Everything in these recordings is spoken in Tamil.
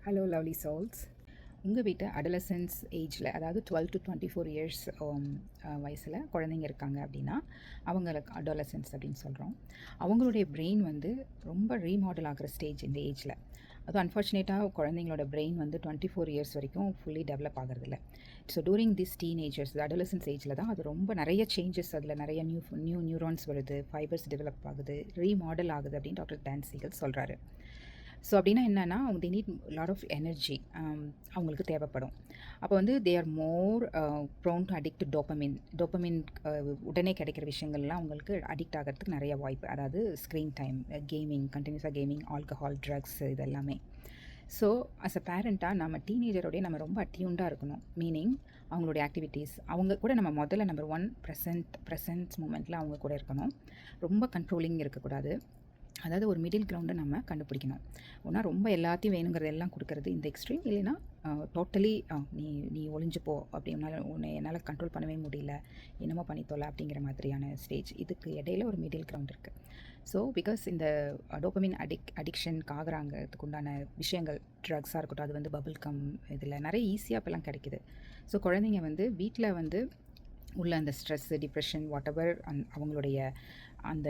Hello lovely souls. உங்கள் வீட்டு அடலசன்ஸ் ஏஜில், அதாவது 12 to 24 இயர்ஸ் வயசில் குழந்தைங்க இருக்காங்க அப்படின்னா அவங்களுக்கு அடலசன்ஸ் அப்படின்னு சொல்கிறோம். அவங்களுடைய பிரெயின் வந்து ரொம்ப ரீமாடல் ஆகிற ஸ்டேஜ் இந்த ஏஜில். அதுவும் அன்ஃபார்ச்சுனேட்டாக குழந்தைங்களோட பிரெயின் வந்து 24 இயர்ஸ் வரைக்கும் ஃபுல்லி டெவலப் ஆகிறதில்ல. So during this teenagers adolescence ஏஜில் தான் அது ரொம்ப நிறைய சேஞ்சஸ், அதில் நிறைய நியூ நியூரான்ஸ் வருது, ஃபைபர்ஸ் டெவலப் ஆகுது, ரீமாடல் ஆகுது அப்படின்னு டாக்டர் டான் சீகல் சொல்கிறாரு. ஸோ அப்படின்னா என்னென்னா, அவங்க they need lot of energy அவங்களுக்கு தேவைப்படும். அப்போ வந்து they are more prone to addict dopamine உடனே கிடைக்கிற விஷயங்கள்லாம் அவங்களுக்கு அடிக்ட் ஆகிறதுக்கு நிறைய வாய்ப்பு. அதாவது ஸ்க்ரீன் டைம், கேமிங், கண்டினியூஸாக கேமிங், ஆல்கஹால், ட்ரக்ஸ் இது எல்லாமே. ஸோ அஸ் அ பேரண்ட்டாக நம்ம டீனேஜரோடய நம்ம ரொம்ப அட்யூண்டாக இருக்கணும். மீனிங் அவங்களுடைய ஆக்டிவிட்டீஸ் அவங்க கூட நம்ம முதல்ல நம்பர் 1 ப்ரெசன்ட் மூமெண்ட்டில் அவங்க கூட இருக்கணும். ரொம்ப கண்ட்ரோலிங் இருக்கக்கூடாது. அதாவது ஒரு மிடில் கிரவுண்டை நம்ம கண்டுபிடிக்கணும். ஒன்றா ரொம்ப எல்லாத்தையும் வேணுங்கிறது எல்லாம் கொடுக்கறது இந்த எக்ஸ்ட்ரீம், இல்லைன்னா டோட்டலி நீ நீ ஒளிஞ்சுப்போ அப்படி உன்னை என்னால் கண்ட்ரோல் பண்ணவே முடியல, என்னமோ பண்ணித்தோல அப்படிங்கிற மாதிரியான ஸ்டேஜ். இதுக்கு இடையில ஒரு மிடில் கிரவுண்ட் இருக்குது. ஸோ பிகாஸ் இந்த டோப்பமின் அடிக்ஷனுக்கு ஆகிறாங்கிறதுக்கு உண்டான விஷயங்கள், ட்ரக்ஸாக இருக்கட்டும், அது வந்து பபிள் கம் இதில் நிறைய ஈஸியாக இப்போல்லாம் கிடைக்குது. ஸோ குழந்தைங்க வந்து வீட்டில் வந்து உள்ள அந்த ஸ்ட்ரெஸ்ஸு, டிப்ரெஷன், வாட் எவர் அவங்களுடைய அந்த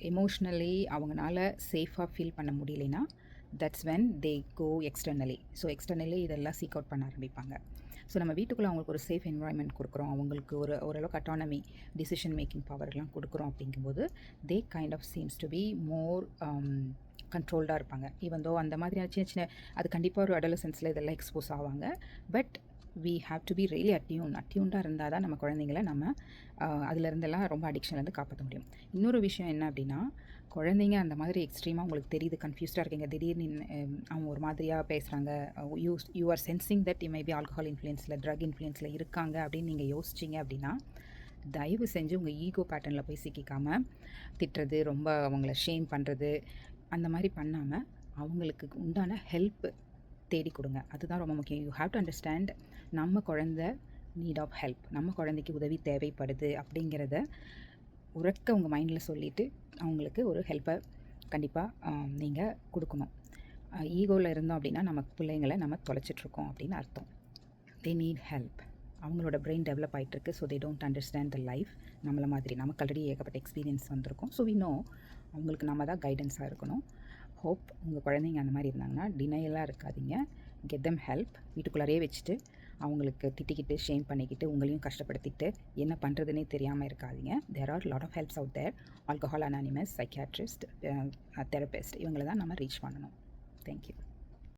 எமோஷ்னலி அவங்களால சேஃபாக ஃபீல் பண்ண முடியலைன்னா that's when they go externally. So externally இதெல்லாம் சீக் அவுட் பண்ண ஆரம்பிப்பாங்க. ஸோ நம்ம வீட்டுக்குள்ளே அவங்களுக்கு ஒரு சேஃப் என்வாயன்மெண்ட் கொடுக்குறோம், அவங்களுக்கு ஓரளவுக்கு அட்டானமி, டிசிஷன் மேக்கிங் பவர்லாம் கொடுக்குறோம். அப்படிங்கும்போது they kind of seems to be more கண்ட்ரோல்டாக இருப்பாங்க. ஈவன் தோ அந்த மாதிரியான சின்ன சின்ன அது கண்டிப்பாக ஒரு அடலசன்ஸில் இதெல்லாம் எக்ஸ்போஸ் ஆவாங்க. But we have to be really அட்யூண்டாக இருந்தால் தான் நம்ம குழந்தைங்கள நம்ம அதிலேருந்தெல்லாம் ரொம்ப அடிக்ஷன்லேருந்து காப்பாற்ற முடியும். இன்னொரு விஷயம் என்ன அப்படின்னா, குழந்தைங்க அந்த மாதிரி எக்ஸ்ட்ரீமாக உங்களுக்கு தெரியுது, கன்ஃபியூஸ்டாக இருக்கீங்க, திடீர்னு அவங்க ஒரு மாதிரியாக பேசுகிறாங்க, you are sensing that you maybe alcohol இன்ஃப்ளூயன்ஸில், ட்ரக் இன்ஃப்ளூயன்ஸில் இருக்காங்க அப்படின்னு நீங்கள் யோசிச்சிங்க அப்படின்னா, தயவு செஞ்சு உங்கள் ஈகோ பேட்டர்னில் போய் சிக்கிக்காமல் திட்டுறது, ரொம்ப அவங்கள ஷேம் பண்ணுறது அந்த மாதிரி பண்ணாமல் அவங்களுக்கு உண்டான ஹெல்ப் தேடி கொடுங்க. அதுதான் ரொம்ப முக்கியம். யூ ஹாவ் டு அண்டர்ஸ்டாண்ட், நம்ம குழந்தை நீட் ஆஃப் ஹெல்ப், நம்ம குழந்தைக்கு உதவி தேவைப்படுது அப்படிங்கிறத உறக்க உங்கள் மைண்டில் சொல்லிவிட்டு அவங்களுக்கு ஒரு ஹெல்ப்பை கண்டிப்பாக நீங்கள் கொடுக்கணும். ஈகோவில் இருந்தோம் அப்படின்னா நம்ம பிள்ளைங்களை நம்ம தொலைச்சிட்ருக்கோம் அப்படின்னு அர்த்தம். They need help. அவங்களோட பிரெயின் டெவலப் ஆகிட்டுருக்கு. So they don't understand the life. நம்மளை மாதிரி நமக்கு ஆல்ரெடி ஏகப்பட்ட எக்ஸ்பீரியன்ஸ் வந்திருக்கும். ஸோ வி நோ அவங்களுக்கு நம்ம தான் கைடன்ஸாக இருக்கணும். ஹோப் உங்கள் குழந்தைங்க அந்த மாதிரி இருந்தாங்கன்னா டினையலாக இருக்காதீங்க. Get them help. வீட்டுக்குள்ளாரே வச்சுட்டு அவங்களுக்கு திட்டிக்கிட்டு, ஷேம் பண்ணிக்கிட்டு, உங்களையும் கஷ்டப்படுத்திக்கிட்டு என்ன பண்ணுறதுனே தெரியாமல் இருக்காதீங்க. There are lot of helps out there. Alcohol anonymous, psychiatrist, therapist, இவங்களை தான் நம்ம ரீச் பண்ணணும். தேங்க்யூ.